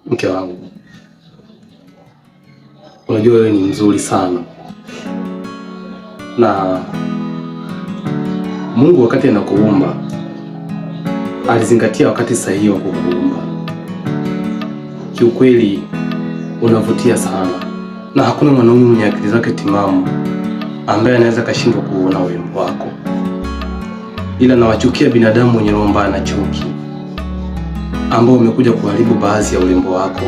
Mke wangu, unajua wewe ni mzuri sana, na Mungu wakati anakuumba alizingatia wakati sahihi wa kukuumba. Kiukweli unavutia sana, na hakuna mwanaume mwenye akili zake timamu ambaye anaweza kashindwa kuona urembo wako, ila nawachukia binadamu wenye roho mbaya na chuki ambao umekuja kuharibu baadhi ya urembo wako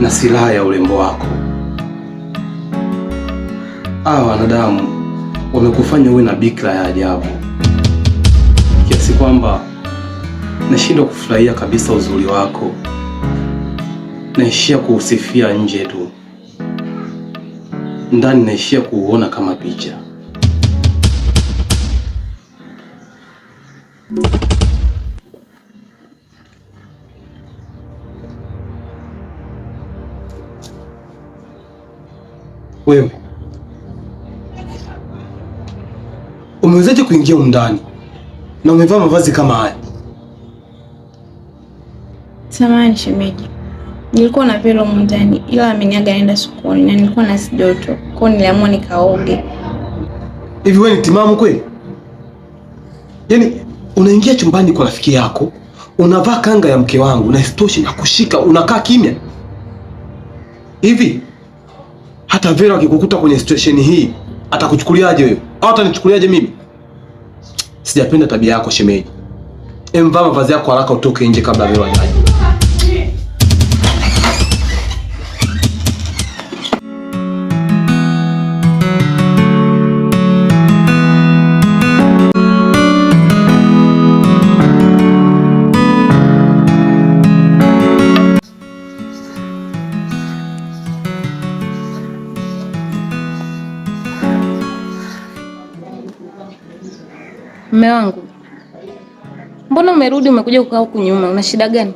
na silaha ya urembo wako. Hawa wanadamu wamekufanya uwe na bikira ya ajabu kiasi kwamba nashindwa kufurahia kabisa uzuri wako, naishia kuusifia nje tu, ndani naishia kuuona kama picha. Wewe umewezaje kuingia ndani na umevaa mavazi kama haya? Samahani shemeji, nilikuwa na velo ndani, ila ameniaga naenda sokoni na nilikuwa na joto, kwa hiyo niliamua nikaoge. Hivi wewe ni timamu kweli? Yaani unaingia chumbani kwa rafiki yako, unavaa kanga ya mke wangu na isitoshe na kushika, unakaa kimya hivi? Hata Vera akikukuta kwenye situation hii atakuchukuliaje wewe? Au atanichukuliaje mimi? Sijapenda tabia yako shemeji. Vaa mavazi yako haraka utoke nje kabla Vera hajaja. Mume wangu, mbona umerudi umekuja kukaa huku nyuma? Una shida gani?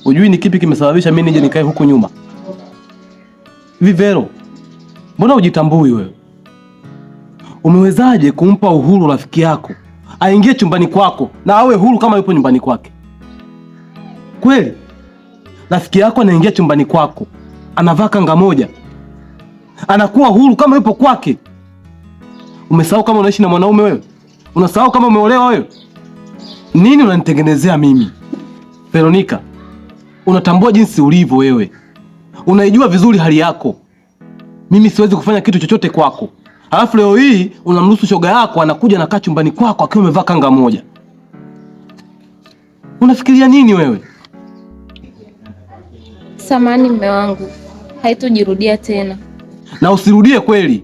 Hujui ni kipi kimesababisha mimi nije nikae huku nyuma? Hivi Vero, mbona hujitambui wewe? Umewezaje kumpa uhuru rafiki yako aingie chumbani kwako na awe huru kama yupo nyumbani kwake? Kweli rafiki yako anaingia chumbani kwako, anavaa kanga moja, anakuwa huru kama yupo kwake? Umesahau kama unaishi na mwanaume wewe? Unasahau kama umeolewa wewe? Nini unanitengenezea mimi? Veronica, unatambua jinsi ulivyo wewe. Unaijua vizuri hali yako. Mimi siwezi kufanya kitu chochote kwako. Alafu leo hii unamruhusu shoga yako anakuja na kaa chumbani kwako akiwa amevaa kanga moja. Unafikiria nini wewe? Samahani mume wangu, haitojirudia tena. Na usirudie kweli.